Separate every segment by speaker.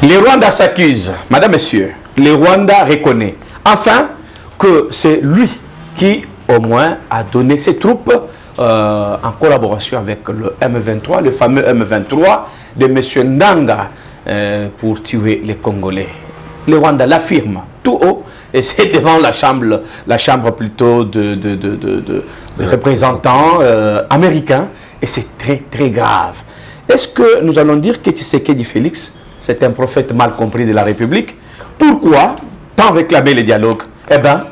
Speaker 1: Les Rwandais s'accusent, madame, monsieur, les Rwandais reconnaissent enfin que c'est lui qui, au moins, a donné ses troupes en collaboration avec le M23, le fameux M23 de M. Ndanga pour tuer les Congolais. Les Rwandais l'affirment tout haut et c'est devant la chambre plutôt de représentants américains et c'est très très grave. Est-ce que nous allons dire que Tshisekedi Félix, c'est un prophète mal compris de la République? Pourquoi tant réclamer le dialogue? Eh bien,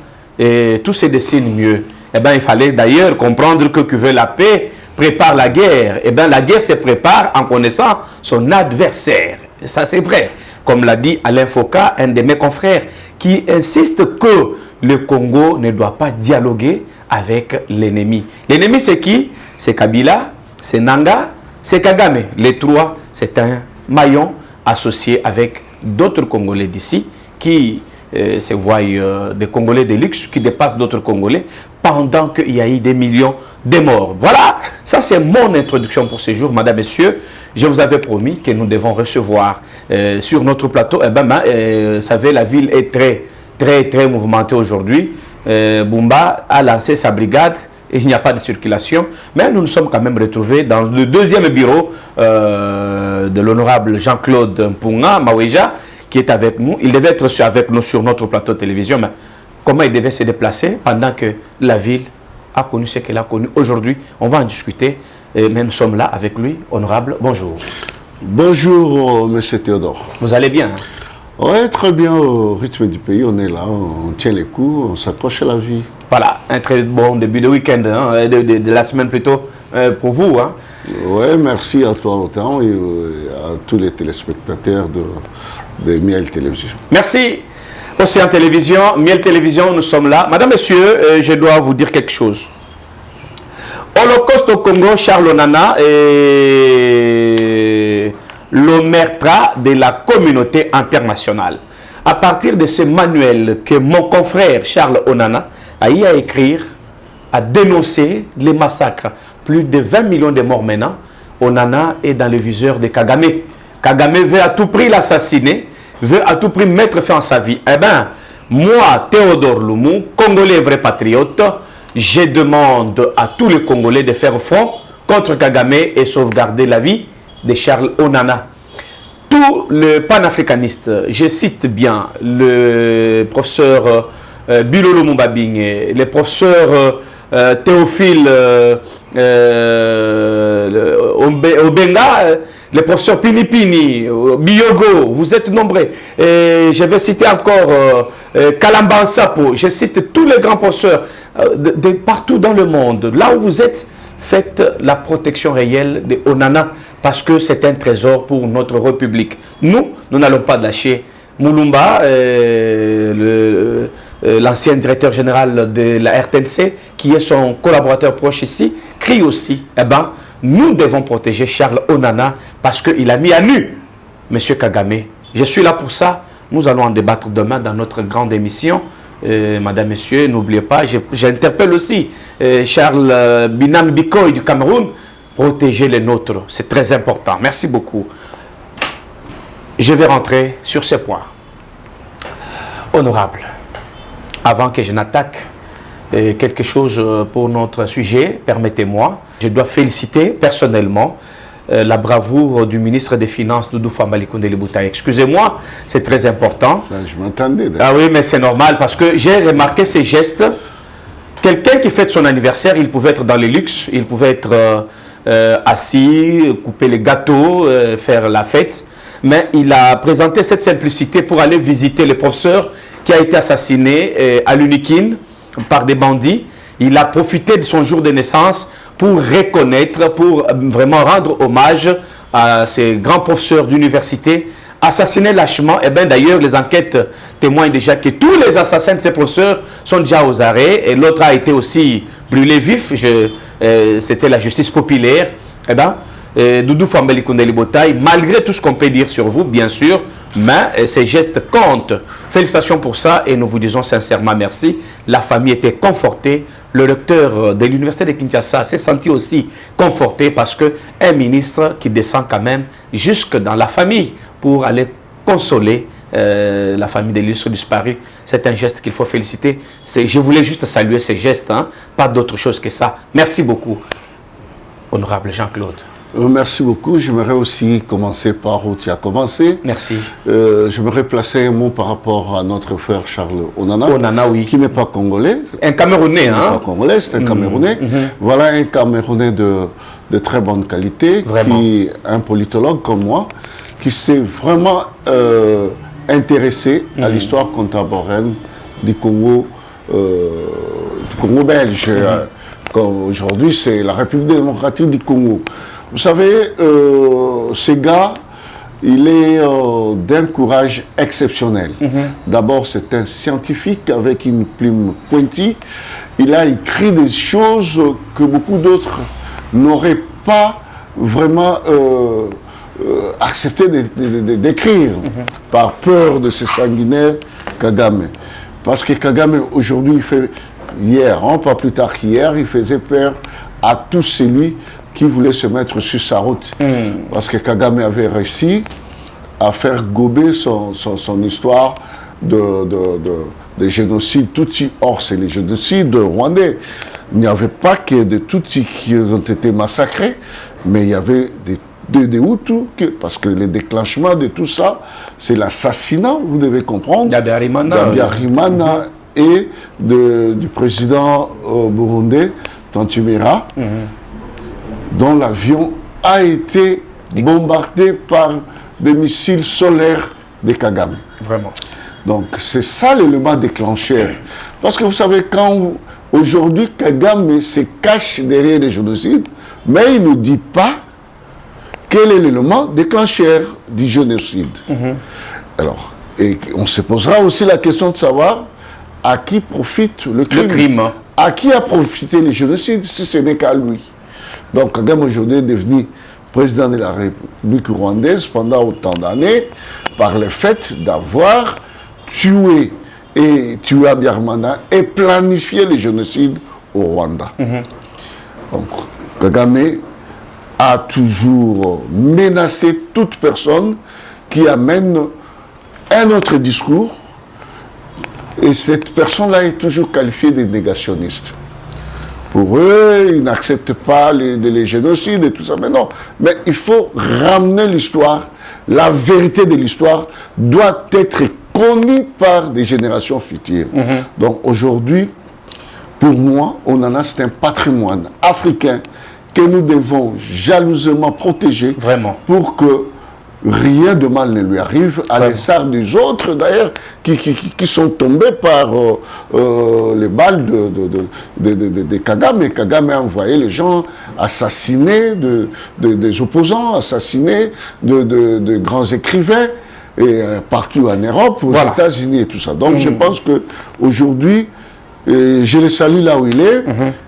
Speaker 1: tout se dessine mieux. Eh bien, il fallait d'ailleurs comprendre que qui veut la paix prépare la guerre. Eh bien, la guerre se prépare en connaissant son adversaire. Et ça, c'est vrai. Comme l'a dit Alain Foucault, un de mes confrères, qui insiste que le Congo ne doit pas dialoguer avec l'ennemi. L'ennemi, c'est qui? C'est Kabila, c'est Nanga, c'est Kagame. Les trois, c'est un maillon associé avec d'autres Congolais d'ici qui se voient des Congolais de luxe qui dépassent d'autres Congolais pendant qu'il y a eu des millions de morts. Voilà, ça c'est mon introduction pour ce jour, madame, messieurs. Je vous avais promis que nous devons recevoir sur notre plateau, vous savez, la ville est très mouvementée aujourd'hui. Bumba a lancé sa brigade. Il n'y a pas de circulation, mais nous nous sommes quand même retrouvés dans le deuxième bureau de l'honorable Jean-Claude Mpunga Maweja, qui est avec nous. Il devait être avec nous sur notre plateau de télévision, mais comment il devait se déplacer pendant que la ville a connu ce qu'elle a connu. Aujourd'hui, on va en discuter, mais nous sommes là avec lui. Honorable, bonjour.
Speaker 2: Bonjour, monsieur Théodore.
Speaker 1: Vous allez bien?
Speaker 2: Oui, très bien, au rythme du pays, on est là, on tient les coups, on s'accroche à la vie.
Speaker 1: Voilà, un très bon début de week-end, hein, de la semaine plutôt, pour vous. Hein.
Speaker 2: Oui, merci à toi autant et à tous les téléspectateurs de Miel Télévision.
Speaker 1: Merci. Océan Télévision, Miel Télévision, nous sommes là. Madame, monsieur, je dois vous dire quelque chose. Holocauste au Congo, Charles Onana est l'omerta de la communauté internationale. À partir de ce manuel que mon confrère Charles Onana a eu à écrire, à dénoncer les massacres, plus de 20 millions de morts maintenant, Onana est dans le viseur de Kagame. Kagame veut à tout prix l'assassiner, veut à tout prix mettre fin à sa vie. Eh bien, moi, Théodore Loumou, Congolais vrai patriote, je demande à tous les Congolais de faire front contre Kagame et sauvegarder la vie de Charles Onana. Tous les panafricanistes, je cite bien le professeur Bilolo Mumbabing, le professeur Théophile Obenga, le professeur Pinipini, Biogo, vous êtes nombreux. Et je vais citer encore Kalamba Sapo, je cite tous les grands professeurs de partout dans le monde. Là où vous êtes, faites la protection réelle de Onana parce que c'est un trésor pour notre République. Nous n'allons pas lâcher. Moulumba, l'ancien directeur général de la RTNC, qui est son collaborateur proche ici, crie aussi, eh ben, nous devons protéger Charles Onana parce qu'il a mis à nu M. Kagame. Je suis là pour ça. Nous allons en débattre demain dans notre grande émission. Madame, Messieurs, n'oubliez pas, j'interpelle aussi Charles Binam Bikoy du Cameroun, protéger les nôtres, c'est très important. Merci beaucoup. Je vais rentrer sur ces points. Honorable, avant que je n'attaque quelque chose pour notre sujet, permettez-moi, je dois féliciter personnellement la bravoure du ministre des Finances, Doudou Fambali Koundéli Boutaye. Excusez-moi, c'est très important.
Speaker 2: Ça, je m'attendais.
Speaker 1: Ah oui, mais c'est normal parce que j'ai remarqué ces gestes. Quelqu'un qui fête son anniversaire, il pouvait être dans les luxes, il pouvait être assis, couper les gâteaux, faire la fête. Mais il a présenté cette simplicité pour aller visiter le professeur qui a été assassiné à l'Unikin par des bandits. Il a profité de son jour de naissance pour reconnaître, pour vraiment rendre hommage à ces grands professeurs d'université assassinés lâchement. Et bien d'ailleurs, les enquêtes témoignent déjà que tous les assassins de ces professeurs sont déjà aux arrêts. Et l'autre a été aussi brûlé vif. C'était la justice populaire. Eh bien, Doudou Fambali Koundéli Boutaye, malgré tout ce qu'on peut dire sur vous, bien sûr, mais ces gestes comptent. Félicitations pour ça et nous vous disons sincèrement merci. La famille était confortée. Le recteur de l'université de Kinshasa s'est senti aussi conforté parce qu'un ministre qui descend quand même jusque dans la famille pour aller consoler la famille de l'illustre disparu. C'est un geste qu'il faut féliciter. Je voulais juste saluer ces gestes, hein, pas d'autre chose que ça. Merci beaucoup, honorable Jean-Claude.
Speaker 2: Merci beaucoup. J'aimerais aussi commencer par où tu as commencé.
Speaker 1: Merci.
Speaker 2: J'aimerais placer un mot par rapport à notre frère Charles Onana,
Speaker 1: Onana, oui.
Speaker 2: qui n'est pas congolais.
Speaker 1: Un Camerounais, hein?
Speaker 2: Pas congolais, c'est un Camerounais. Voilà un Camerounais de très bonne qualité, qui est un politologue comme moi, qui s'est vraiment intéressé à l'histoire contemporaine du Congo belge. Comme aujourd'hui, c'est la République démocratique du Congo. Vous savez, ce gars, il est d'un courage exceptionnel. D'abord, c'est un scientifique avec une plume pointue. Il a écrit des choses que beaucoup d'autres n'auraient pas vraiment accepté d'écrire par peur de ce sanguinaire Kagame. Parce que Kagame, aujourd'hui, pas plus tard qu'hier, il faisait peur à tout celui qui voulait se mettre sur sa route. Parce que Kagame avait réussi à faire gober son histoire de génocide Tutsi. Or, c'est les génocides rwandais. Il n'y avait pas que des Tutsis qui ont été massacrés, mais il y avait des Hutus, parce que le déclenchement de tout ça, c'est l'assassinat, vous devez comprendre, d'Abiyarimana et du président burundais, Tantumira, dont l'avion a été bombardé par des missiles solaires de Kagame.
Speaker 1: Vraiment.
Speaker 2: Donc c'est ça l'élément déclencheur. Parce que vous savez, quand aujourd'hui Kagame se cache derrière des génocides, mais il ne dit pas quel est l'élément déclencheur du génocide. Alors, et on se posera aussi la question de savoir à qui profite le crime. À qui a profité le génocide si ce n'est qu'à lui. Donc Kagame aujourd'hui est devenu président de la République rwandaise pendant autant d'années par le fait d'avoir tué Abiyarimana et planifié le génocide au Rwanda. Donc Kagame a toujours menacé toute personne qui amène un autre discours, et cette personne-là est toujours qualifiée de négationniste. Pour eux, ils n'acceptent pas les génocides et tout ça. Mais non, mais il faut ramener l'histoire. La vérité de l'histoire doit être connue par des générations futures. Donc aujourd'hui, pour moi, Onana, c'est un patrimoine africain que nous devons jalousement protéger.
Speaker 1: Vraiment.
Speaker 2: Pour que rien de mal ne lui arrive, à l'instar des autres d'ailleurs qui sont tombés par les balles de Kagame. Kagame a envoyé les gens assassiner des opposants, assassiner de grands écrivains, et partout en Europe, aux États-Unis et tout ça. Donc je pense qu'aujourd'hui, je le salue là où il est,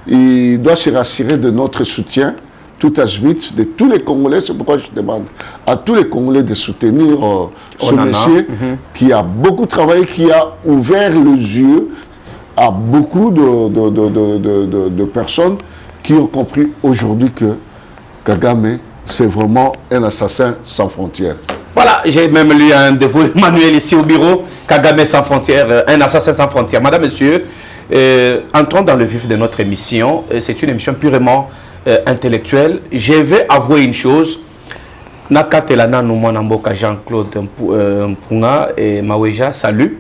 Speaker 2: il doit se rassurer de notre soutien, tout azimut, de tous les Congolais. C'est pourquoi je demande à tous les Congolais de soutenir ce monsieur qui a beaucoup travaillé, qui a ouvert les yeux à beaucoup de personnes qui ont compris aujourd'hui que Kagame, c'est vraiment un assassin sans frontières.
Speaker 1: Voilà, j'ai même lu un de vos manuels ici au bureau, Kagame sans frontières, un assassin sans frontières. Madame, monsieur, entrons dans le vif de notre émission. C'est une émission purement intellectuelle. Je vais avouer une chose. Nakatelana Noumanamboka Jean-Claude Mpunga et Maweja, salut.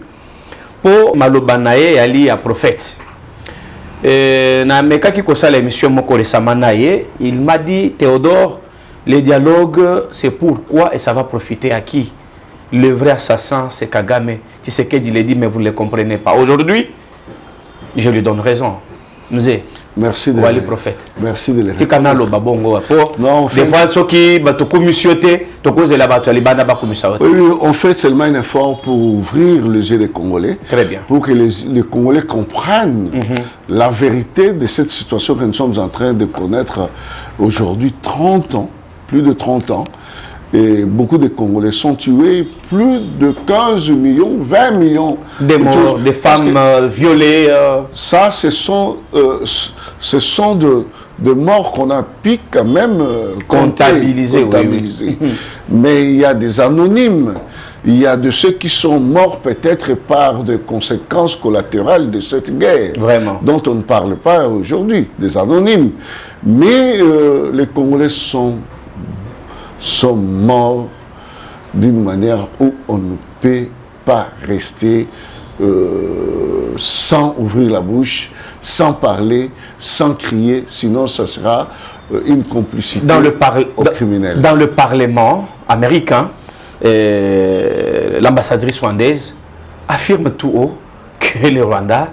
Speaker 1: Pour Malobanaye Ali à prophète. Na meka qui kosa l'émission Moko Samanaye, il m'a dit, Théodore, les dialogues, c'est pourquoi et ça va profiter à qui? Le vrai assassin, c'est Kagame. Tu sais qu'il l'a dit, mais vous ne le comprenez pas. Aujourd'hui, je lui donne raison. Mzé,
Speaker 2: merci de
Speaker 1: le prophète.
Speaker 2: Merci de le
Speaker 1: non, des fois, ceux qui
Speaker 2: on fait seulement un effort pour ouvrir les yeux des Congolais.
Speaker 1: Très bien.
Speaker 2: Pour que les Congolais comprennent la vérité de cette situation que nous sommes en train de connaître aujourd'hui, 30 ans, plus de 30 ans. Et beaucoup de Congolais sont tués, plus de 15 millions, 20 millions.
Speaker 1: Des morts, des femmes violées.
Speaker 2: Ça, ce sont de morts qu'on a pu quand même comptabiliser.
Speaker 1: Oui.
Speaker 2: Mais il y a des anonymes il y a de ceux qui sont morts peut-être par des conséquences collatérales de cette guerre.
Speaker 1: Vraiment.
Speaker 2: Dont on ne parle pas aujourd'hui, des anonymes. Mais les Congolais sont morts d'une manière où on ne peut pas rester sans ouvrir la bouche, sans parler, sans crier, sinon ça sera une complicité aux criminels.
Speaker 1: Dans le Parlement américain, l'ambassadrice rwandaise affirme tout haut que le Rwanda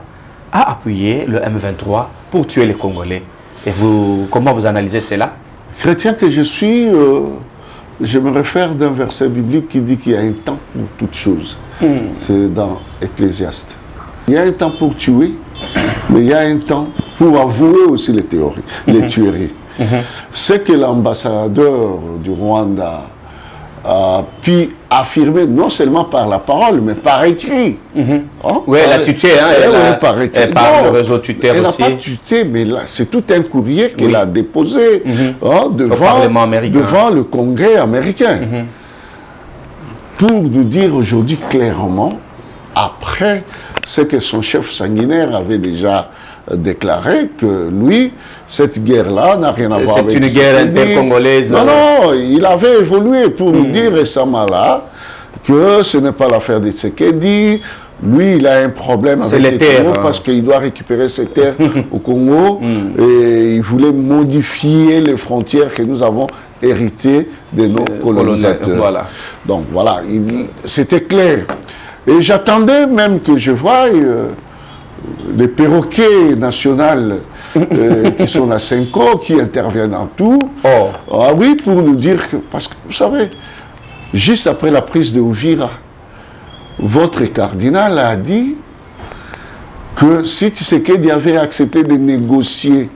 Speaker 1: a appuyé le M23 pour tuer les Congolais. Et vous, comment vous analysez cela?
Speaker 2: Chrétien que je suis, je me réfère d'un verset biblique qui dit qu'il y a un temps pour toutes choses. C'est dans Ecclésiaste. Il y a un temps pour tuer, mais il y a un temps pour avouer aussi les théories, les tueries. Ce que l'ambassadeur du Rwanda a pu affirmer, non seulement par la parole, mais par écrit.
Speaker 1: Oui, elle a tuté, hein,
Speaker 2: par écrit.
Speaker 1: Elle parle de réseau tuteur
Speaker 2: elle
Speaker 1: aussi.
Speaker 2: Elle n'a pas tuté, mais là, c'est tout un courrier qu'elle a déposé devant,
Speaker 1: au Parlement américain.
Speaker 2: Devant le Congrès américain. Pour nous dire aujourd'hui clairement, après ce que son chef sanguinaire avait déjà déclaré, que lui, cette guerre-là n'a rien à voir avec...
Speaker 1: C'est une guerre intercongolaise.
Speaker 2: Non, non, il avait évolué pour nous dire récemment là que ce n'est pas l'affaire de Tshisekedi. Lui, il a un problème avec les terres, Congo parce qu'il doit récupérer ses terres au Congo et il voulait modifier les frontières que nous avons héritées de nos colonisateurs.
Speaker 1: Voilà.
Speaker 2: Donc voilà, c'était clair. Et j'attendais même que je voie les perroquets nationaux qui sont la Senko, qui interviennent en tout. Ah oui, pour nous dire que, parce que vous savez, juste après la prise de Uvira, votre cardinal a dit que si Tshisekedi avait accepté de négocier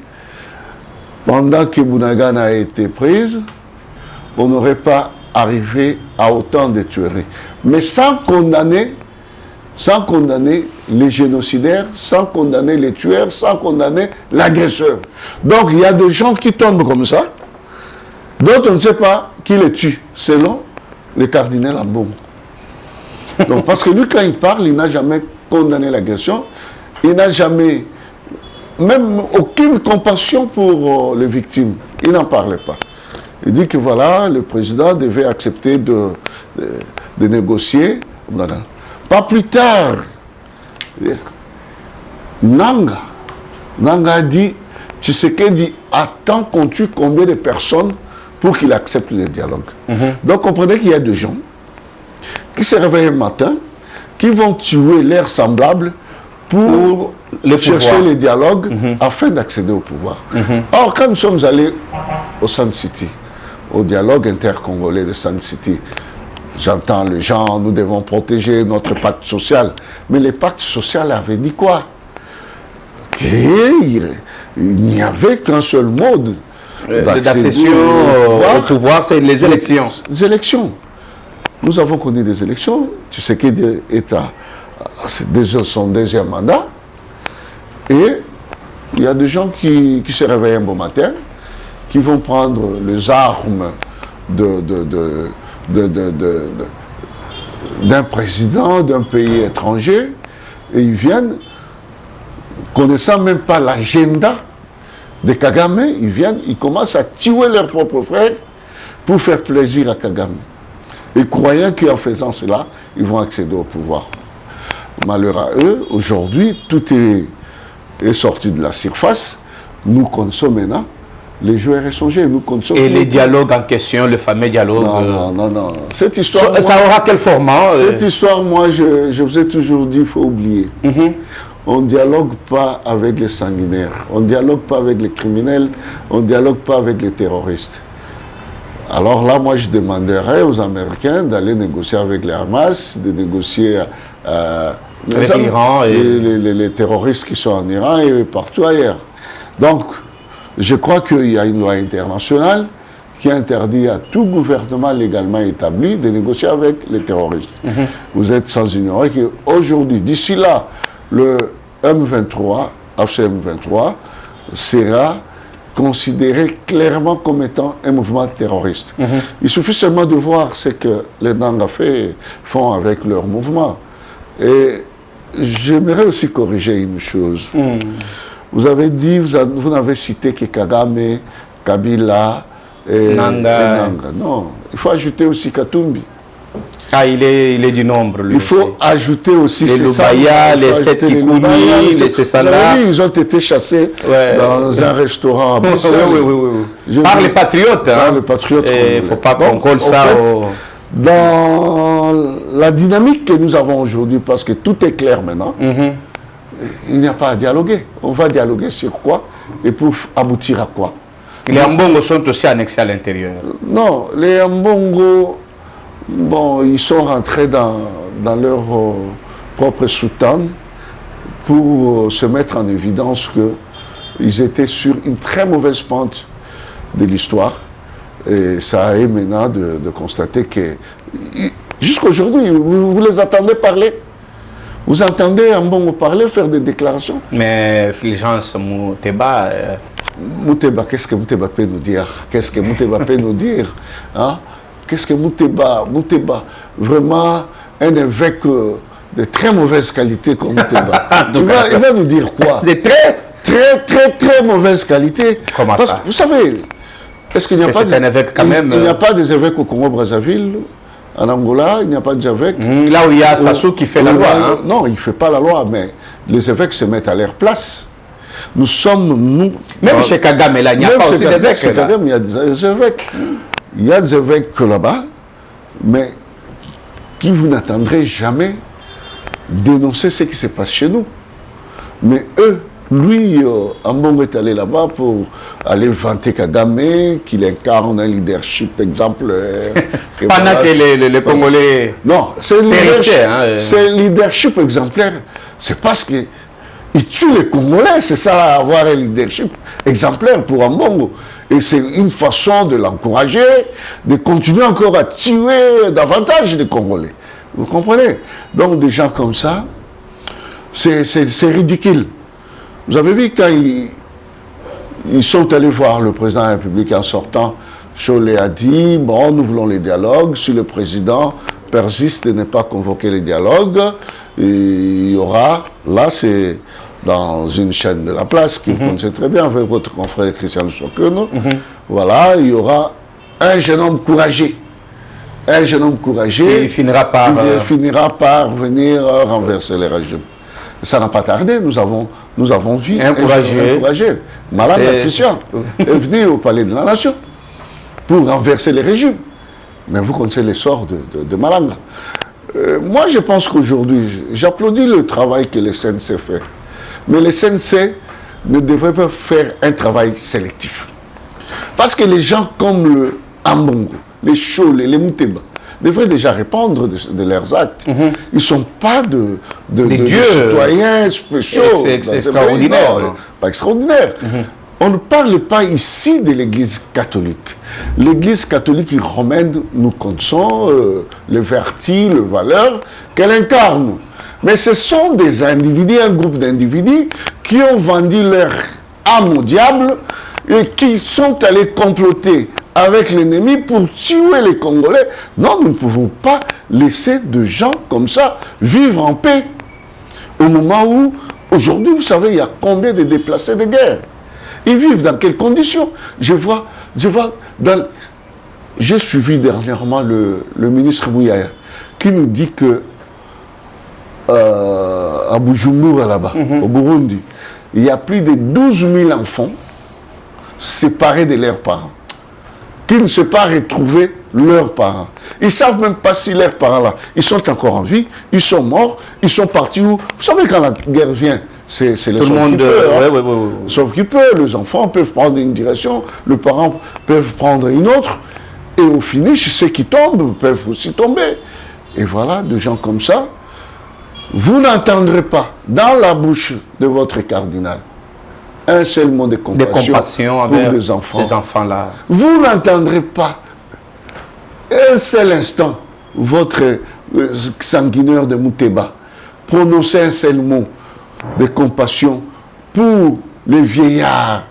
Speaker 2: pendant que Bunagana a été prise, on n'aurait pas arrivé à autant de tueries. Mais sans condamner les génocidaires, sans condamner les tueurs, sans condamner l'agresseur. Donc il y a des gens qui tombent comme ça, dont on ne sait pas qui les tue, selon le cardinal Ambongo. Donc parce que lui, quand il parle, il n'a jamais condamné l'agression, il n'a jamais, même aucune compassion pour les victimes. Il n'en parlait pas. Il dit que voilà, le président devait accepter de négocier. Pas plus tard, Nanga a dit, Tshisekedi attend qu'on tue combien de personnes pour qu'il accepte le dialogue. Donc comprenez qu'il y a des gens qui se réveillent le matin, qui vont tuer leurs semblables pour chercher le dialogue afin d'accéder au pouvoir. Or, quand nous sommes allés au Sun City, au dialogue intercongolais de Sun City, j'entends les gens, nous devons protéger notre pacte social. Mais le pacte social avait dit quoi? Il n'y avait qu'un seul mode
Speaker 1: d'accession au pouvoir, c'est les élections.
Speaker 2: Les élections. Nous avons connu des élections. Tu sais qu'il est à son deuxième mandat. Et il y a des gens qui se réveillent un bon matin, qui vont prendre les armes d'un président d'un pays étranger, et ils viennent, connaissant même pas l'agenda de Kagame, ils commencent à tuer leurs propres frères pour faire plaisir à Kagame. Et croyant qu'en faisant cela, ils vont accéder au pouvoir. Malheur à eux, aujourd'hui, tout est sorti de la surface. Nous consommons maintenant. Les joueurs échangés, nous consommons.
Speaker 1: Et les dialogues en question, le fameux dialogue.
Speaker 2: Non. Cette histoire.
Speaker 1: Ça aura quel format
Speaker 2: Cette histoire, moi, je vous ai toujours dit, il faut oublier. On ne dialogue pas avec les sanguinaires, on ne dialogue pas avec les criminels, on ne dialogue pas avec les terroristes. Alors là, moi, je demanderais aux Américains d'aller négocier avec les Hamas, de négocier
Speaker 1: avec l'Iran et
Speaker 2: les terroristes qui sont en Iran et partout ailleurs. Donc, je crois qu'il y a une loi internationale qui interdit à tout gouvernement légalement établi de négocier avec les terroristes. Vous êtes sans ignorer qu'aujourd'hui, d'ici là, le M23, AFC M23, sera considéré clairement comme étant un mouvement terroriste. Il suffit seulement de voir ce que les Nanga font avec leur mouvement. Et j'aimerais aussi corriger une chose. Vous avez dit, vous n'avez cité que Kagame, Kabila et Nanga. Non, il faut ajouter aussi Katumbi.
Speaker 1: Ah, il est du nombre, lui.
Speaker 2: Il faut ajouter aussi
Speaker 1: les Lubaya, les Setkikouni, les Sessala.
Speaker 2: Ils ont été chassés dans un restaurant à Bruxelles.
Speaker 1: Oui. Par les patriotes.
Speaker 2: Par les patriotes.
Speaker 1: Il ne faut pas qu'on colle ça
Speaker 2: dans la dynamique que nous avons aujourd'hui, parce que tout est clair maintenant, il n'y a pas à dialoguer. On va dialoguer sur quoi et pour aboutir à quoi?
Speaker 1: Les Ambongo sont aussi annexés à l'intérieur.
Speaker 2: Non, les Ambongo... Bon, ils sont rentrés dans leur propre soutane pour se mettre en évidence qu'ils étaient sur une très mauvaise pente de l'histoire. Et ça a été maintenant de constater que, jusqu'à aujourd'hui, vous les attendez parler. Vous entendez Ambongo parler, faire des déclarations.
Speaker 1: Mais Fulgence Mouteba...
Speaker 2: Mouteba, qu'est-ce que Mouteba peut nous dire? Qu'est-ce que Mouteba peut nous dire, hein? Qu'est-ce que Mouteba, vraiment un évêque de très mauvaise qualité comme Mouteba. il va nous dire quoi?
Speaker 1: De
Speaker 2: très mauvaise qualité.
Speaker 1: Comment
Speaker 2: parce
Speaker 1: ça?
Speaker 2: Que, vous savez, est-ce qu'il n'y a pas
Speaker 1: un évêque quand même,
Speaker 2: il n'y a pas des évêques au Congo-Brazzaville, en Angola, il n'y a pas d'évêques.
Speaker 1: Là où il y a Sassou qui fait la loi. Hein?
Speaker 2: Non, il ne fait pas la loi, mais les évêques se mettent à leur place. Nous sommes,
Speaker 1: Même chez Kagame, là, il n'y a pas aussi d'évêques.
Speaker 2: Chez Kagame, il y a des évêques. Il y a des évêques là-bas, mais qui vous n'attendrez jamais dénoncer ce qui se passe chez nous. Mais eux, lui, Ambongo est allé là-bas pour aller vanter Kagame, qu'il incarne un leadership exemplaire.
Speaker 1: Pendant que les Congolais...
Speaker 2: Non, c'est leadership exemplaire. C'est parce que il tue les Congolais, c'est ça, avoir un leadership exemplaire pour Ambongo. Et c'est une façon de l'encourager, de continuer encore à tuer davantage les Congolais. Vous comprenez? Donc des gens comme ça, c'est ridicule. Vous avez vu quand ils sont allés voir le président de la République en sortant, Cholet a dit, bon, nous voulons les dialogues. Si le président persiste de ne pas convoquer les dialogues, il y aura, là c'est dans une chaîne de la place, que vous connaissez très bien, avec votre confrère Christian Sokono, voilà, il y aura un jeune homme courageux. Un jeune homme courageux.
Speaker 1: Il finira par
Speaker 2: venir renverser les régimes. Ça n'a pas tardé, nous avons vu
Speaker 1: un
Speaker 2: courageux. Malade Christian est venu au Palais de la Nation pour renverser les régimes. Mais vous connaissez les sorts de Malanga. Moi, je pense qu'aujourd'hui, j'applaudis le travail que le CNC fait. Mais le CNC ne devrait pas faire un travail sélectif. Parce que les gens comme le Ambongo, les Cholet, les Mouteba, devraient déjà répondre de leurs actes. Ils ne sont pas de citoyens spéciaux.
Speaker 1: C'est extraordinaire.
Speaker 2: Non, pas extraordinaire. On ne parle pas ici de l'Église catholique. L'Église catholique romaine, nous connaissons les vertus, les valeurs qu'elle incarne. Mais ce sont des individus, un groupe d'individus qui ont vendu leur âme au diable et qui sont allés comploter avec l'ennemi pour tuer les Congolais. Non, nous ne pouvons pas laisser de gens comme ça vivre en paix. Au moment où, aujourd'hui, vous savez, il y a combien de déplacés de guerre? Ils vivent dans quelles conditions? J'ai suivi dernièrement le ministre Mouyaya qui nous dit que à Bujumbura, là-bas, au Burundi, il y a plus de 12 000 enfants séparés de leurs parents, qui ne se sont pas retrouvés leurs parents. Ils ne savent même pas si leurs parents-là, ils sont encore en vie, ils sont morts, ils sont partis où? Vous savez, quand la guerre vient, c'est les sauf qui peut. Les enfants peuvent prendre une direction, les parents peuvent prendre une autre, et au finish, ceux qui tombent peuvent aussi tomber. Et voilà, des gens comme ça, vous n'entendrez pas dans la bouche de votre cardinal un seul mot de compassion pour les enfants.
Speaker 1: Ces enfants-là.
Speaker 2: Vous n'entendrez pas un seul instant votre sanguinaire de Mouteba prononcer un seul mot de compassion pour les vieillards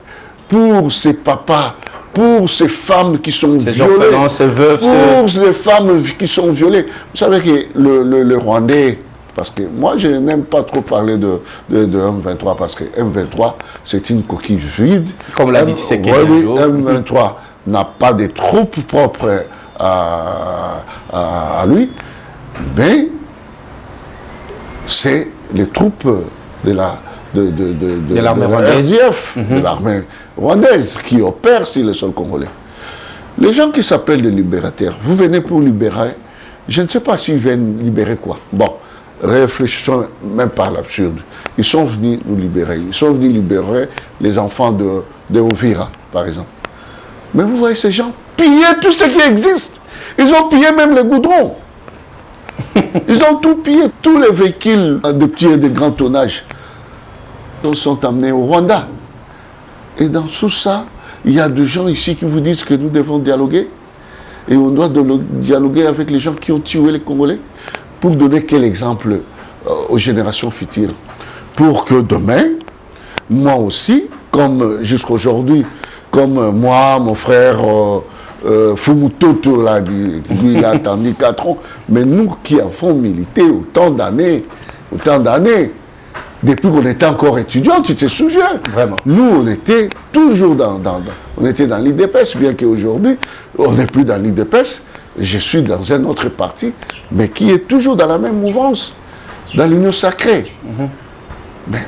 Speaker 2: pour ces papas, pour ces femmes qui sont
Speaker 1: Ces
Speaker 2: violées,
Speaker 1: orphelins, ces veuves,
Speaker 2: pour les femmes qui sont violées. Vous savez que le Rwandais, parce que moi je n'aime pas trop parler de M23 parce que M23 c'est une coquille vide.
Speaker 1: Comme l'a dit Tshisekedi un
Speaker 2: oui,
Speaker 1: jour.
Speaker 2: M23 n'a pas de troupes propres à lui, mais c'est les troupes de
Speaker 1: l'armée rwandaise.
Speaker 2: RDF, de l'armée rwandaise qui opère sur le sol congolais. Les gens qui s'appellent des libérateurs, vous venez pour libérer, je ne sais pas s'ils viennent libérer quoi. Bon, réfléchissons même par l'absurde. Ils sont venus nous libérer. Ils sont venus libérer les enfants de Ovira, par exemple. Mais vous voyez ces gens piller tout ce qui existe. Ils ont pillé même les goudrons. Ils ont tout pillé. Tous les véhicules de petits et de grands tonnages sont amenés au Rwanda. Et dans tout ça, il y a des gens ici qui vous disent que nous devons dialoguer. Et on doit dialoguer avec les gens qui ont tué les Congolais. Pour donner quel exemple aux générations futures. Pour que demain, moi aussi, comme jusqu'à aujourd'hui, comme moi, mon frère Fumutoto, là, lui, il a attendu 4 ans, mais nous qui avons milité autant d'années, depuis qu'on était encore étudiants, tu te souviens?
Speaker 1: Vraiment.
Speaker 2: Nous, on était toujours on était dans l'IDPS, bien qu'aujourd'hui, on n'est plus dans l'IDPS. Je suis dans un autre parti, mais qui est toujours dans la même mouvance, dans l'union sacrée. Mais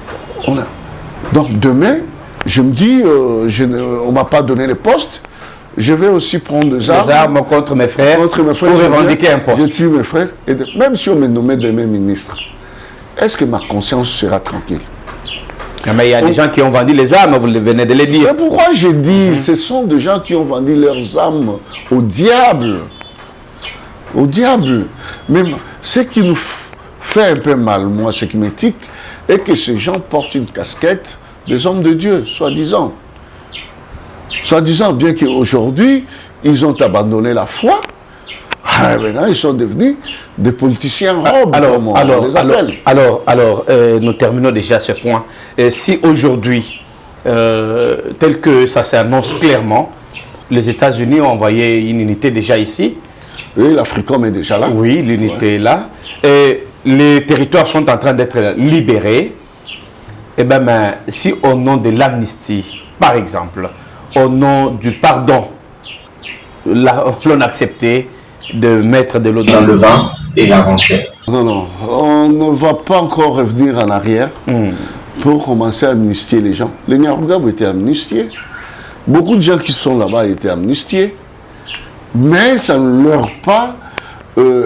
Speaker 2: donc demain, je me dis, on ne m'a pas donné les postes, je vais aussi prendre des armes
Speaker 1: contre mes frères,
Speaker 2: pour
Speaker 1: revendiquer un poste.
Speaker 2: Je tue mes frères, et même si on me nommait demain ministre, est-ce que ma conscience sera tranquille?
Speaker 1: Mais il y a des gens qui ont vendu les armes, vous venez de le dire.
Speaker 2: C'est pourquoi je dis, ce sont des gens qui ont vendu leurs armes au diable. Au diable. Même ce qui nous fait un peu mal, moi, ce qui m'étique, est que ces gens portent une casquette des hommes de Dieu, soi-disant. Soi-disant, bien qu'aujourd'hui, ils ont abandonné la foi. Maintenant, ils sont devenus des politiciens robes, comme on les appelle.
Speaker 1: Alors, nous terminons déjà ce point. Si aujourd'hui, tel que ça s'annonce clairement, les États-Unis ont envoyé une unité déjà ici.
Speaker 2: Oui, l'Africom est déjà là.
Speaker 1: Oui, l'unité est là. Et les territoires sont en train d'être libérés. Eh bien, si au nom de l'amnistie, par exemple, au nom du pardon, l'on acceptait de mettre de l'eau dans le vin et avancer.
Speaker 2: Non, on ne va pas encore revenir en arrière pour commencer à amnistier les gens. Les Nyarugabo étaient amnistiés. Beaucoup de gens qui sont là-bas étaient amnistiés. Mais ça ne leur a pas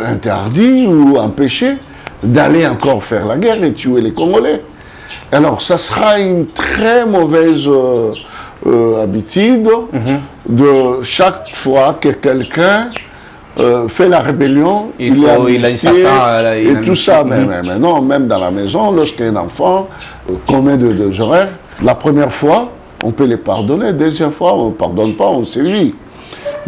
Speaker 2: interdit ou empêché d'aller encore faire la guerre et tuer les Congolais. Alors, ça sera une très mauvaise habitude de chaque fois que quelqu'un fait la rébellion, il est amnistié et tout ça. Mais non, même dans la maison, lorsqu'un enfant commet des horaires, la première fois, on peut les pardonner, la deuxième fois, on ne pardonne pas, on sévit.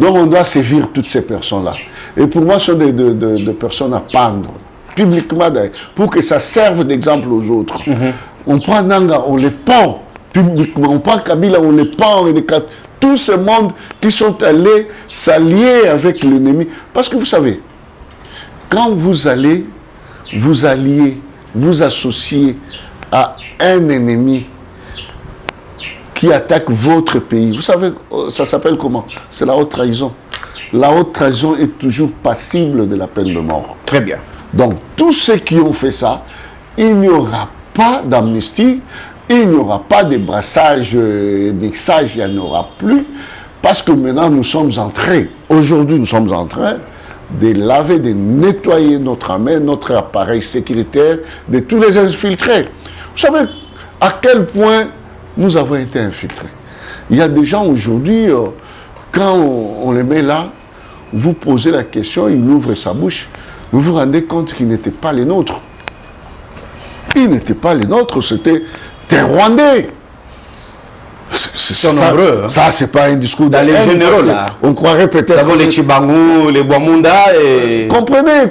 Speaker 2: Donc on doit sévir toutes ces personnes-là. Et pour moi, ce sont des personnes à pendre, publiquement, pour que ça serve d'exemple aux autres. On prend Nanga, on les pend publiquement. On prend Kabila, on les pend. Tout ce monde qui sont allés s'allier avec l'ennemi. Parce que vous savez, quand vous allez vous allier, vous associer à un ennemi qui attaque votre pays. Vous savez, ça s'appelle comment? C'est la haute trahison. La haute trahison est toujours passible de la peine de mort.
Speaker 1: Très bien.
Speaker 2: Donc, tous ceux qui ont fait ça, il n'y aura pas d'amnistie, il n'y aura pas de brassage, mixage, il n'y en aura plus, parce que maintenant nous sommes entrés, aujourd'hui nous sommes en train de laver, de nettoyer notre armée, notre appareil sécuritaire, de tous les infiltrés. Vous savez à quel point nous avons été infiltrés. Il y a des gens aujourd'hui, quand on les met là, vous posez la question, il ouvre sa bouche, vous vous rendez compte qu'ils n'étaient pas les nôtres. Ils n'étaient pas les nôtres, c'était des Rwandais.
Speaker 1: sont nombreux. Hein.
Speaker 2: Ça, c'est pas un discours
Speaker 1: dans les généraux, là.
Speaker 2: On croirait peut-être...
Speaker 1: D'abord les Chibangou, les Boamunda et...
Speaker 2: Comprenez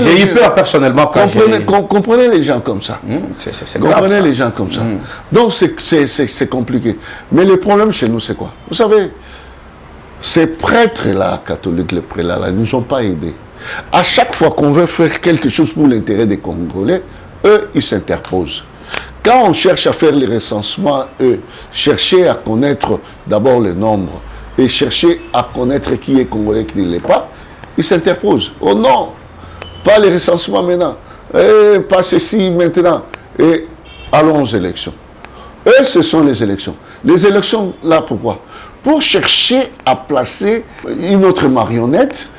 Speaker 1: j'ai eu peur personnellement quand
Speaker 2: comprenez les gens comme ça.
Speaker 1: C'est grave,
Speaker 2: comprenez les gens comme ça. Donc, c'est compliqué. Mais le problème chez nous, c'est quoi? Vous savez, ces prêtres-là, catholiques, les prélats-là, ne nous ont pas aidés. À chaque fois qu'on veut faire quelque chose pour l'intérêt des Congolais, eux, ils s'interposent. Quand on cherche à faire les recensements, eux, chercher à connaître d'abord le nombre et chercher à connaître qui est Congolais, qui ne l'est pas, ils s'interposent. Oh non, pas les recensements maintenant, pas ceci maintenant, et allons aux élections. Eux, ce sont les élections. Les élections, là, pourquoi? Pour chercher à placer une autre marionnette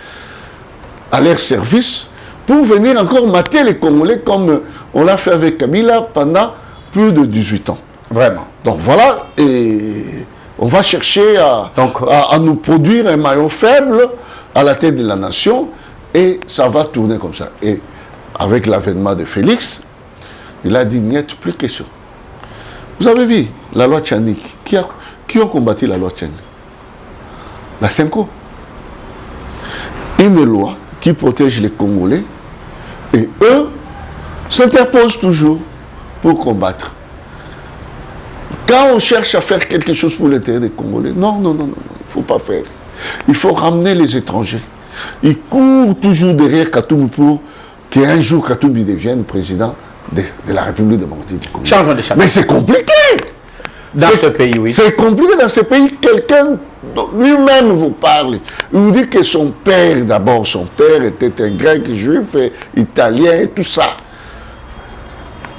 Speaker 2: à leur service, pour venir encore mater les Congolais comme on l'a fait avec Kabila pendant plus de 18 ans.
Speaker 1: Vraiment.
Speaker 2: Donc voilà, et on va chercher à nous produire un maillon faible à la tête de la nation, et ça va tourner comme ça. Et avec l'avènement de Félix, il a dit, niet, plus question. Vous avez vu la loi Tchani, qui ont combattu la loi Tchani? La Senko. Une loi qui protège les Congolais, et eux s'interposent toujours pour combattre. Quand on cherche à faire quelque chose pour l'intérêt des Congolais, non, il ne faut pas faire. Il faut ramener les étrangers. Ils courent toujours derrière Katumbi pour qu'un jour Katumbi devienne président de la République démocratique du Congo.
Speaker 1: Changeons de chapitre.
Speaker 2: Mais c'est compliqué.
Speaker 1: Dans ce pays, oui.
Speaker 2: C'est compliqué dans ce pays. Quelqu'un lui-même vous parle. Il vous dit que son père, d'abord, son père était un grec juif, italien, et tout ça.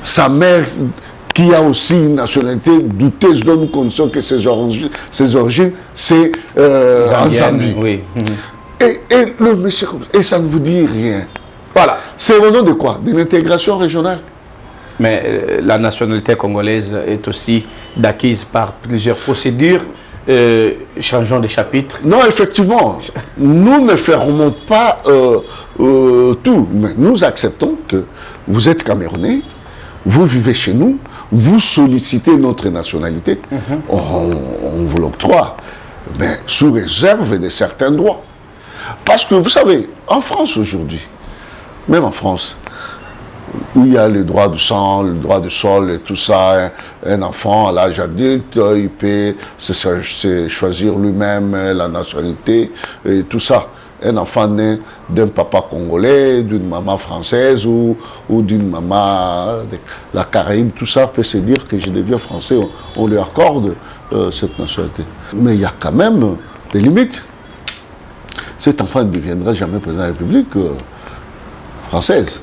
Speaker 2: Sa mère, qui a aussi une nationalité douteuse, donne une condition que ses origines, c'est en Zambie.
Speaker 1: Oui.
Speaker 2: Et le monsieur, et ça ne vous dit rien.
Speaker 1: Voilà.
Speaker 2: C'est au nom de quoi? De l'intégration régionale.
Speaker 1: Mais la nationalité congolaise est aussi acquise par plusieurs procédures. Changeons de chapitre.
Speaker 2: Non, effectivement, nous ne fermons pas tout, mais nous acceptons que vous êtes Camerounais, vous vivez chez nous, vous sollicitez notre nationalité, on vous l'octroie, mais sous réserve de certains droits. Parce que vous savez, en France aujourd'hui, même en France, où il y a le droit du sang, le droit du sol et tout ça, un enfant à l'âge adulte, il peut choisir lui-même la nationalité et tout ça. Un enfant né d'un papa congolais, d'une maman française ou d'une maman de la Caraïbe, tout ça peut se dire que je deviens français, on lui accorde cette nationalité. Mais il y a quand même des limites. Cet enfant ne deviendra jamais président de la République française.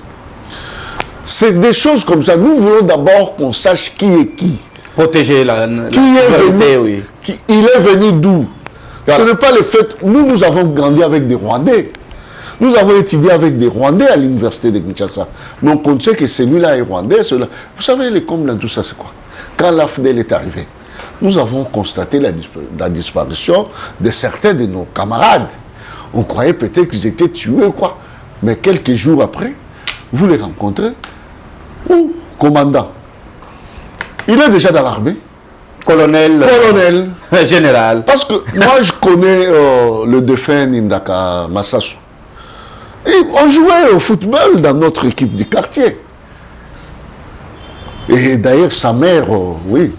Speaker 2: C'est des choses comme ça. Nous voulons d'abord qu'on sache qui est qui.
Speaker 1: Protéger
Speaker 2: qui est venu,
Speaker 1: oui.
Speaker 2: Il est venu d'où? Voilà. Ce n'est pas le fait... Nous avons grandi avec des Rwandais. Nous avons étudié avec des Rwandais à l'université de Kinshasa. Donc on sait que celui-là est Rwandais. Celui-là... Vous savez, les combles dans tout ça, c'est quoi? Quand l'AFDEL est arrivé, nous avons constaté la disparition de certains de nos camarades. On croyait peut-être qu'ils étaient tués, quoi. Mais quelques jours après, vous les rencontrez. Ou commandant. Il est déjà dans l'armée.
Speaker 1: Colonel. Général.
Speaker 2: Parce que moi, je connais le défunt Nindaka Massassou. Et on jouait au football dans notre équipe du quartier. Et d'ailleurs, sa mère, oui,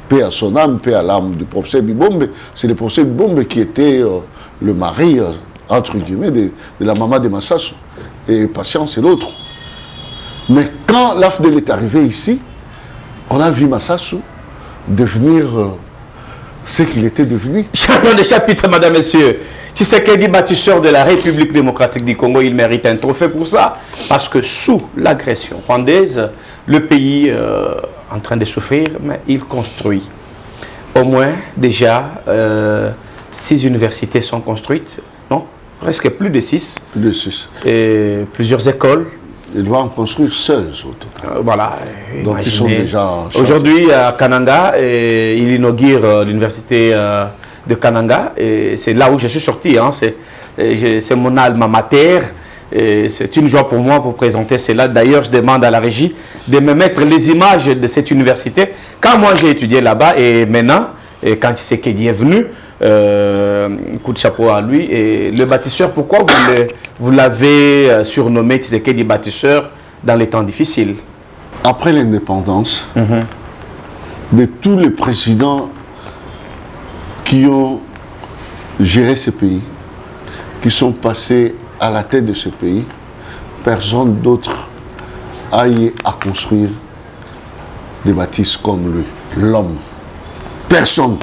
Speaker 2: paix à son âme, paix à l'âme du professeur Bibombe. C'est le professeur Bibombe qui était le mari, entre guillemets, de la maman de Massassou. Et Patience, c'est l'autre. Mais quand l'AFDEL est arrivé ici, on a vu Massassou devenir ce qu'il était devenu.
Speaker 1: Changeons de chapitre, madame, monsieur. Tshisekedi, bâtisseur de la République démocratique du Congo, il mérite un trophée pour ça. Parce que sous l'agression rwandaise, le pays en train de souffrir, mais il construit. Au moins, déjà, 6 universités sont construites. Non, presque plus de 6.
Speaker 2: Plus de 6.
Speaker 1: Et plusieurs écoles.
Speaker 2: Il doit en construire 16 au total.
Speaker 1: Voilà.
Speaker 2: Donc ils sont déjà...
Speaker 1: Aujourd'hui, à Kananga, il inaugure l'université de Kananga. Et c'est là où je suis sorti. Hein. C'est mon alma mater. C'est une joie pour moi pour présenter cela. D'ailleurs, je demande à la régie de me mettre les images de cette université. Quand moi j'ai étudié là-bas et maintenant, et quand Tshisekedi est venu, coup de chapeau à lui. Et le bâtisseur, pourquoi vous l'avez surnommé Tshisekedi bâtisseur dans les temps difficiles?
Speaker 2: Après l'indépendance, de tous les présidents qui ont géré ce pays, qui sont passés à la tête de ce pays, personne d'autre a eu à construire des bâtisses comme lui, l'homme. Personne.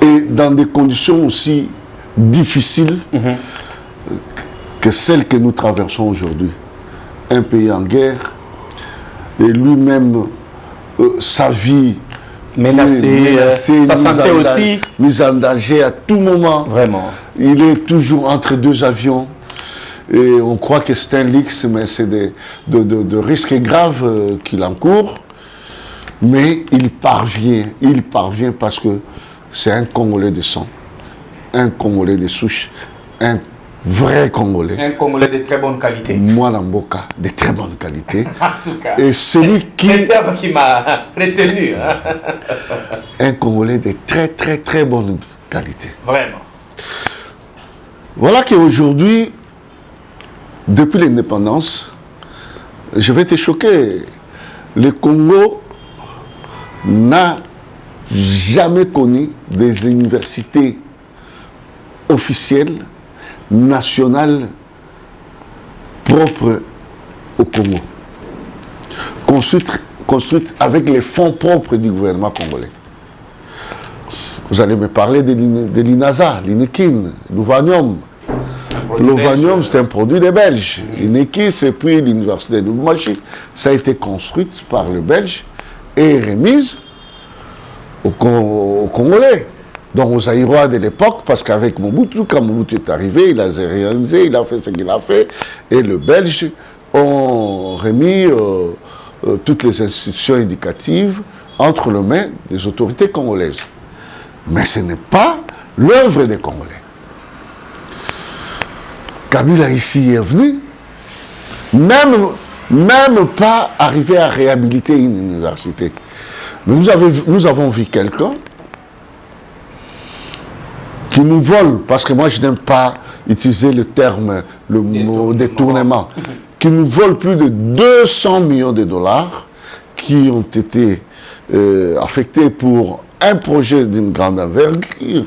Speaker 2: Et dans des conditions aussi difficiles que celles que nous traversons aujourd'hui. Un pays en guerre, et lui-même, sa vie
Speaker 1: menacée, sa santé aussi.
Speaker 2: Mise en danger à tout moment.
Speaker 1: Vraiment.
Speaker 2: Il est toujours entre deux avions. Et on croit que c'est un luxe, mais c'est de risques graves qu'il encourt. Mais il parvient parce que c'est un Congolais de sang, un Congolais de souche, un vrai Congolais.
Speaker 1: Un Congolais de très bonne qualité.
Speaker 2: Moi, Mboka, de très bonne qualité.
Speaker 1: En tout cas.
Speaker 2: Et celui qui...
Speaker 1: C'est le terme qui m'a retenu.
Speaker 2: Un Congolais de très, très, très bonne qualité.
Speaker 1: Vraiment.
Speaker 2: Voilà qu'aujourd'hui, depuis l'indépendance, je vais te choquer, le Congo n'a jamais connu des universités officielles, nationales, propres au Congo. Construites avec les fonds propres du gouvernement congolais. Vous allez me parler de l'INASA, l'INEKIN, l'Ovanium. L'Ovanium, c'est un produit des Belges. l'INEKIS et puis l'Université de Lubumbashi. Ça a été construit par le Belge et remise aux Congolais. Donc aux Aïrois de l'époque, parce qu'avec Mobutu, quand Mobutu est arrivé, il a réalisé, il a fait ce qu'il a fait, et le Belge ont remis toutes les institutions éducatives entre les mains des autorités congolaises. Mais ce n'est pas l'œuvre des Congolais. Kabila ici est venu, même pas arrivé à réhabiliter une université. Mais nous avons vu quelqu'un qui nous vole, parce que moi je n'aime pas utiliser le terme, le mot détournement, qui nous vole plus de 200 millions de dollars qui ont été affectés pour un projet d'une grande envergure,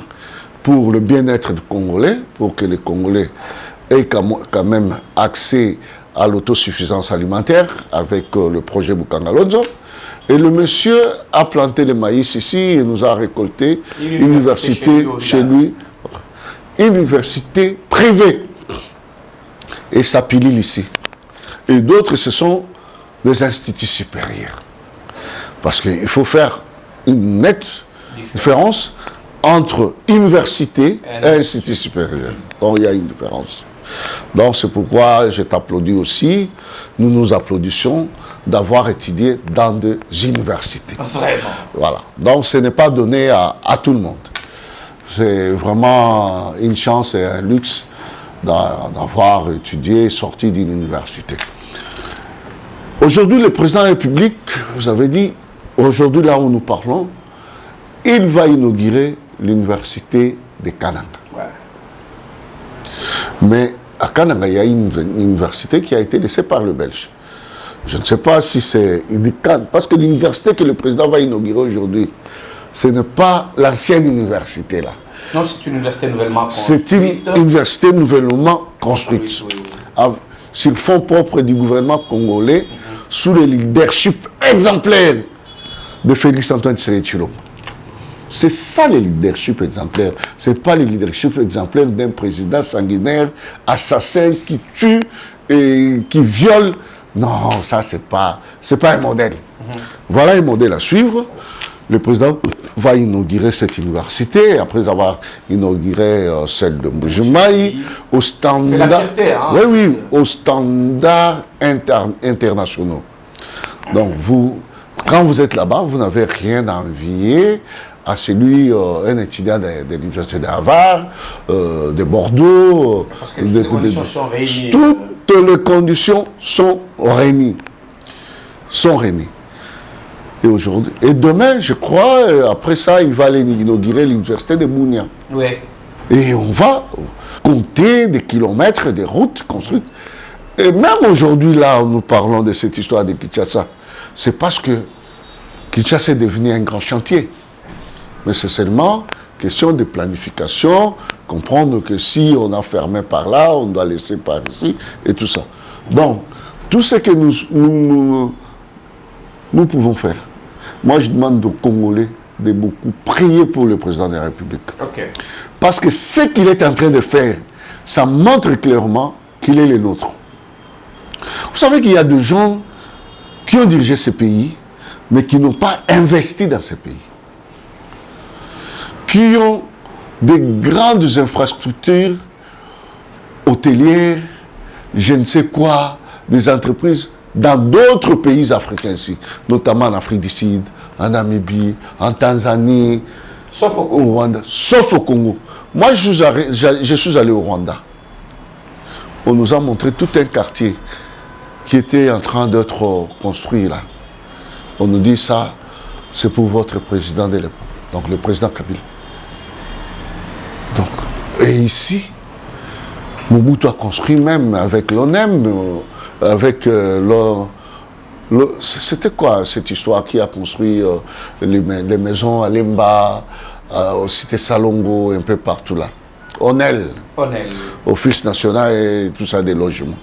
Speaker 2: pour le bien-être des Congolais, pour que les Congolais aient quand même accès à l'autosuffisance alimentaire avec le projet Bukangalonzo. Et le monsieur a planté le maïs ici et nous a récolté une université chez lui, université privée. Et ça pilule ici. Et d'autres, ce sont des instituts supérieurs. Parce qu'il faut faire une nette différence entre université et institut supérieur. Donc il y a une différence. Donc c'est pourquoi je t'applaudis aussi, nous nous applaudissons d'avoir étudié dans des universités.
Speaker 1: Vraiment.
Speaker 2: Voilà. Donc ce n'est pas donné à tout le monde. C'est vraiment une chance et un luxe d'avoir étudié, sorti d'une université. Aujourd'hui, le président de la République, vous avez dit, aujourd'hui là où nous parlons, il va inaugurer l'université de Kananga. Ouais. Mais à Kananga, il y a une université qui a été laissée par le Belge. Je ne sais pas si c'est indicable, parce que l'université que le président va inaugurer aujourd'hui, ce n'est pas l'ancienne université là.
Speaker 1: Non, c'est une université nouvellement construite.
Speaker 2: C'est une université nouvellement construite. Oui. Sur fonds propres du gouvernement congolais, sous le leadership exemplaire de Félix Antoine Tshisekedi Tshilombo. C'est ça le leadership exemplaire. Ce n'est pas le leadership exemplaire d'un président sanguinaire, assassin, qui tue et qui viole. Non, ça, c'est pas un modèle. Voilà un modèle à suivre. Le président va inaugurer cette université, après avoir inauguré celle de Mbujimaï, au standard...
Speaker 1: C'est la fierté, hein?
Speaker 2: Oui, aux standards internationaux. Donc, quand vous êtes là-bas, vous n'avez rien à envier à celui, un étudiant de l'université de Harvard, de Bordeaux...
Speaker 1: Parce que toutes les conditions sont réunies.
Speaker 2: Toutes les conditions sont réunies. Et aujourd'hui, et demain, je crois, après ça, il va aller inaugurer l'université de Bunia.
Speaker 1: Oui.
Speaker 2: Et on va compter des kilomètres, des routes construites. Et même aujourd'hui, là, où nous parlons de cette histoire de Kinshasa, c'est parce que Kinshasa est devenu un grand chantier. Mais c'est seulement question de planification, comprendre que si on a fermé par là, on doit laisser par ici, et tout ça. Donc, tout ce que nous pouvons faire. Moi, je demande aux Congolais de beaucoup prier pour le président de la République.
Speaker 1: Ok.
Speaker 2: Parce que ce qu'il est en train de faire, ça montre clairement qu'il est le nôtre. Vous savez qu'il y a des gens qui ont dirigé ce pays, mais qui n'ont pas investi dans ce pays. Qui ont des grandes infrastructures hôtelières, je ne sais quoi, des entreprises dans d'autres pays africains ici, notamment en Afrique du Sud, en Namibie, en Tanzanie,
Speaker 1: Sauf au
Speaker 2: au Rwanda, sauf au Congo. Moi, je suis allé au Rwanda. On nous a montré tout un quartier qui était en train d'être construit là. On nous dit ça, c'est pour votre président de l'époque, donc le président Kabila. Donc, et ici, Mobutu a construit même avec l'ONEM, avec c'était quoi cette histoire qui a construit les maisons à Lemba, au Cité Salongo, un peu partout là. ONEL, Office national et tout ça des logements.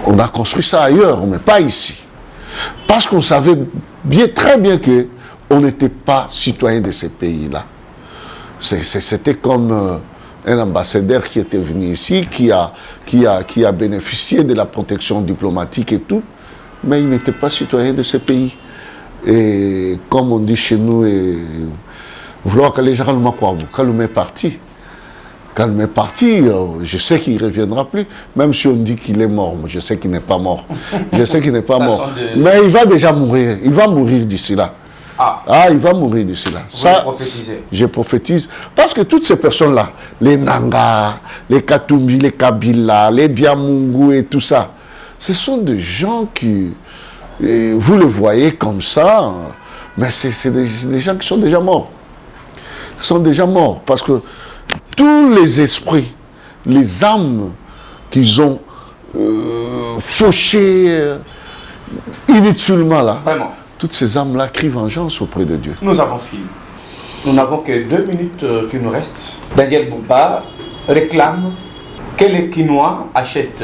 Speaker 2: On a construit ça ailleurs, mais pas ici. Parce qu'on savait très bien qu'on n'était pas citoyen de ces pays-là. C'était comme un ambassadeur qui était venu ici, qui a bénéficié de la protection diplomatique et tout, mais il n'était pas citoyen de ce pays. Et comme on dit chez nous, vouloir que les gens quand le met parti, je sais qu'il ne reviendra plus, même si on dit qu'il est mort, je sais qu'il n'est pas mort. Je sais qu'il n'est pas mort. Mais il va déjà mourir, il va mourir d'ici là. Il va mourir d'ici là. Ça, je prophétise. Parce que toutes ces personnes-là, les Nanga, les Katumbi, les Kabila, les Biamungu et tout ça, ce sont des gens qui, vous le voyez comme ça, mais c'est des gens qui sont déjà morts. Ils sont déjà morts parce que tous les esprits, les âmes qu'ils ont fauchées inutilement là,
Speaker 1: vraiment.
Speaker 2: Toutes ces âmes-là crient vengeance auprès de Dieu.
Speaker 1: Nous avons fini. Nous n'avons que 2 minutes qui nous restent. Daniel Bouba réclame que les Quinois achètent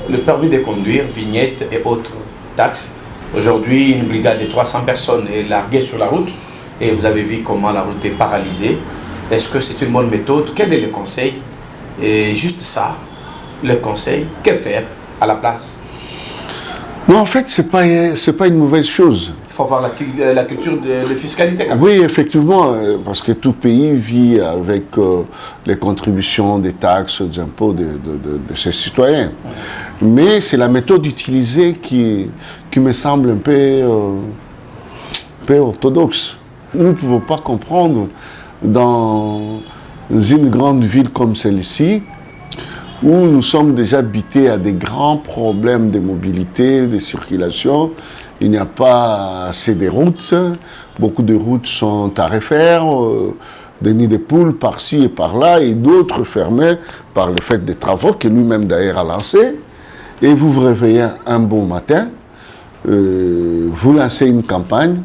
Speaker 1: le permis de conduire, vignettes et autres taxes. Aujourd'hui, une brigade de 300 personnes est larguée sur la route et vous avez vu comment la route est paralysée. Est-ce que c'est une bonne méthode? Quel est le conseil? Et juste ça, le conseil, que faire à la place?
Speaker 2: Non, en fait, c'est pas une mauvaise chose.
Speaker 1: Il faut avoir la culture de fiscalité.
Speaker 2: Oui, effectivement, parce que tout pays vit avec les contributions, des taxes, des impôts de ses citoyens. Mais c'est la méthode utilisée qui me semble un peu orthodoxe. Nous ne pouvons pas comprendre dans une grande ville comme celle-ci, où nous sommes déjà habités à des grands problèmes de mobilité, de circulation. Il n'y a pas assez de routes. Beaucoup de routes sont à refaire, des nids de poules par-ci et par-là, et d'autres fermées par le fait des travaux que lui-même d'ailleurs a lancés. Et vous vous réveillez un bon matin, vous lancez une campagne,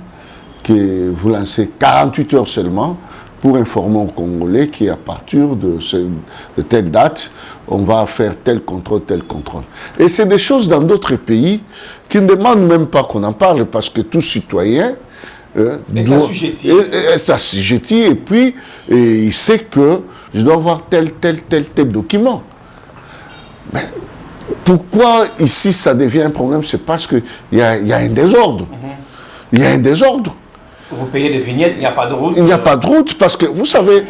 Speaker 2: que vous lancez 48 heures seulement, pour informer aux Congolais qu'à partir de telle date, on va faire tel contrôle, tel contrôle. Et c'est des choses dans d'autres pays qui ne demandent même pas qu'on en parle, parce que tout citoyen est assujetti, et puis il sait que je dois avoir tel document. Mais pourquoi ici ça devient un problème? C'est parce qu'il y a un désordre. Il y a un désordre.
Speaker 1: Vous payez des vignettes, il n'y a pas de route.
Speaker 2: Il n'y a pas de route parce que, vous savez,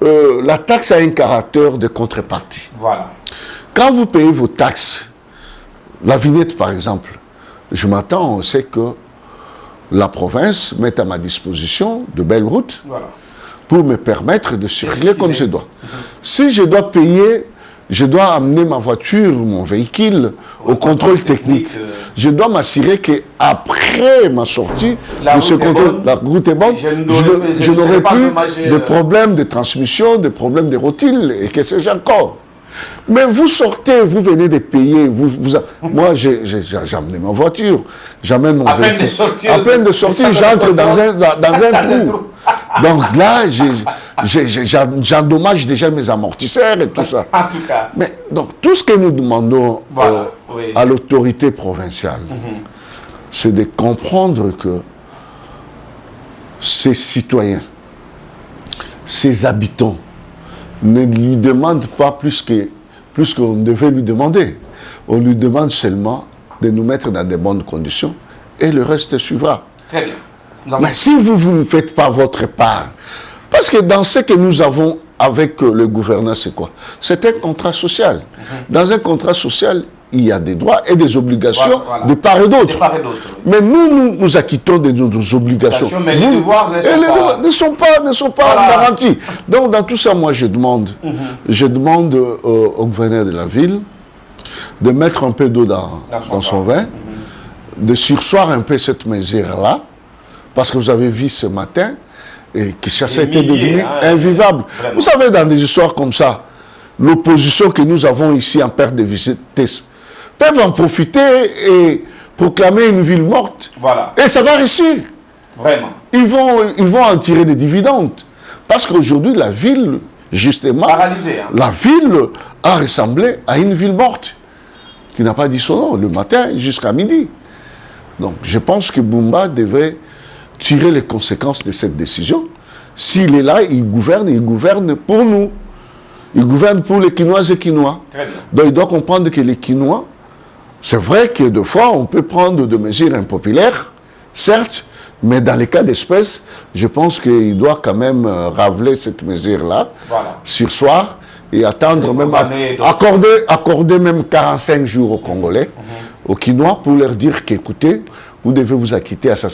Speaker 2: la taxe a un caractère de contrepartie.
Speaker 1: Voilà.
Speaker 2: Quand vous payez vos taxes, la vignette par exemple, je m'attends, on sait que la province met à ma disposition de belles routes pour me permettre de circuler comme je dois. Si je dois payer je dois amener ma voiture, mon véhicule au contrôle technique. Je dois m'assurer qu'après ma sortie, la route est bonne, je n'aurai plus de problèmes de transmission, de problèmes de rotile, et que sais-je encore. Mais vous sortez, vous venez de payer. Moi, j'ai amené ma voiture, j'amène mon véhicule. À peine de sortir, j'entre dans un trou. Donc là, j'endommage déjà mes amortisseurs et tout ça.
Speaker 1: En tout cas.
Speaker 2: Mais donc, tout ce que nous demandons à l'autorité provinciale, c'est de comprendre que ces citoyens, ces habitants, ne lui demandent pas plus qu'on devait lui demander. On lui demande seulement de nous mettre dans de bonnes conditions et le reste suivra.
Speaker 1: Très bien.
Speaker 2: Mais si vous ne faites pas votre part, parce que dans ce que nous avons avec le gouverneur, c'est quoi? C'est un contrat social. Dans un contrat social, il y a des droits et des obligations de part et d'autre. Mais nous acquittons de nos obligations.
Speaker 1: Mais les devoirs
Speaker 2: ne sont pas garantis. Donc dans tout ça, moi je demande au gouverneur de la ville de mettre un peu d'eau dans son vin, de surseoir un peu cette mesure-là, parce que vous avez vu ce matin et que ça a été devenu invivable. Vraiment. Vous savez, dans des histoires comme ça, l'opposition que nous avons ici en perte de vitesse peuvent en profiter et proclamer une ville morte.
Speaker 1: Voilà.
Speaker 2: Et ça va réussir.
Speaker 1: Vraiment.
Speaker 2: Ils vont en tirer des dividendes. Parce qu'aujourd'hui, la ville, justement,
Speaker 1: paralysée,
Speaker 2: la ville a ressemblé à une ville morte qui n'a pas dit son nom le matin jusqu'à midi. Donc, je pense que Bumba devait tirer les conséquences de cette décision. S'il est là, il gouverne pour nous. Il gouverne pour les Quinoises et Quinois. Donc, il doit comprendre que les Quinois, c'est vrai que des fois, on peut prendre des mesures impopulaires, certes, mais dans les cas d'espèce, je pense qu'il doit quand même raveler cette mesure-là, surseoir, et attendre même, accorder même 45 jours aux Congolais, aux Quinois, pour leur dire qu'écoutez, vous devez vous acquitter à ça.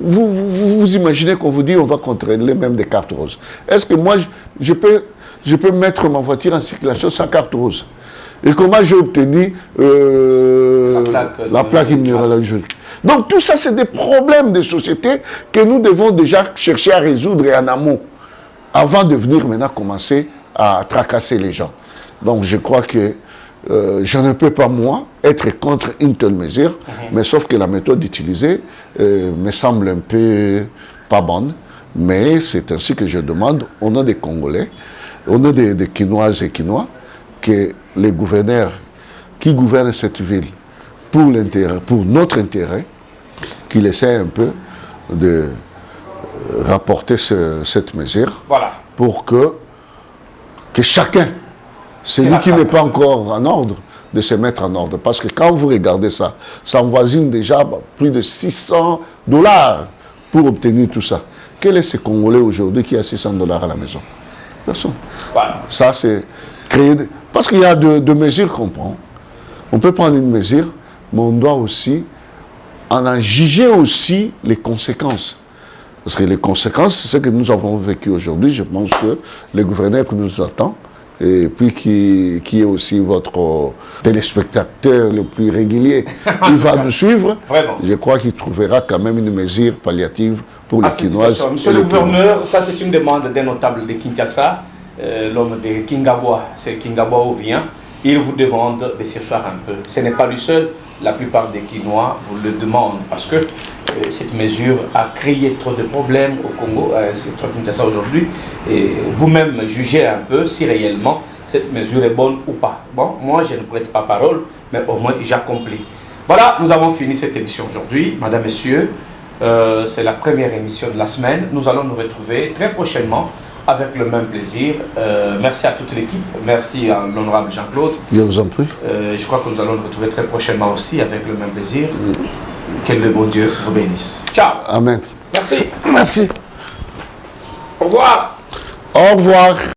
Speaker 2: Vous imaginez qu'on vous dit on va contrôler même des cartes roses. Est-ce que moi, je peux mettre ma voiture en circulation sans carte rose? Et comment j'ai obtenu la plaque immunologique? Donc tout ça, c'est des problèmes de société que nous devons déjà chercher à résoudre en amont, avant de venir maintenant commencer à tracasser les gens. Donc je crois que je ne peux pas, moi, être contre une telle mesure, mais sauf que la méthode utilisée me semble un peu pas bonne. Mais c'est ainsi que je demande, on a des Congolais, on a des Quinoises et Quinois, que les gouverneurs qui gouvernent cette ville pour notre intérêt, qu'ils essaient un peu de rapporter cette mesure pour que chacun, celui qui n'est pas encore en ordre, de se mettre en ordre. Parce que quand vous regardez ça, ça envoisine déjà plus de $600 pour obtenir tout ça. Quel est ce Congolais aujourd'hui qui a $600 à la maison? Personne. Ça, c'est créer... Parce qu'il y a deux mesures qu'on prend. On peut prendre une mesure, mais on doit aussi en juger aussi les conséquences. Parce que les conséquences, c'est ce que nous avons vécu aujourd'hui. Je pense que le gouverneur qui nous attend, et puis qui est aussi votre téléspectateur le plus régulier, il va nous suivre.
Speaker 1: Vraiment.
Speaker 2: Je crois qu'il trouvera quand même une mesure palliative pour les Quinoises.
Speaker 1: Monsieur le gouverneur, ça c'est une demande d'un notable de Kinshasa, l'homme de Kingawa, c'est Kingawa ou rien. Il vous demande de surseoir un peu. Ce n'est pas lui seul, la plupart des Quinois vous le demandent parce que cette mesure a créé trop de problèmes au Congo, c'est trop Kinshasa aujourd'hui. Et vous-même jugez un peu si réellement cette mesure est bonne ou pas. Bon, moi je ne prête pas parole, mais au moins j'accomplis. Voilà, nous avons fini cette émission aujourd'hui. Madame, Messieurs, c'est la première émission de la semaine. Nous allons nous retrouver très prochainement avec le même plaisir. Merci à toute l'équipe. Merci à l'honorable Jean-Claude.
Speaker 2: Je vous en prie.
Speaker 1: Je crois que nous allons nous retrouver très prochainement aussi avec le même plaisir. Que le bon Dieu vous bénisse. Ciao.
Speaker 2: Amen.
Speaker 1: Merci.
Speaker 2: Merci.
Speaker 1: Au revoir.
Speaker 2: Au revoir.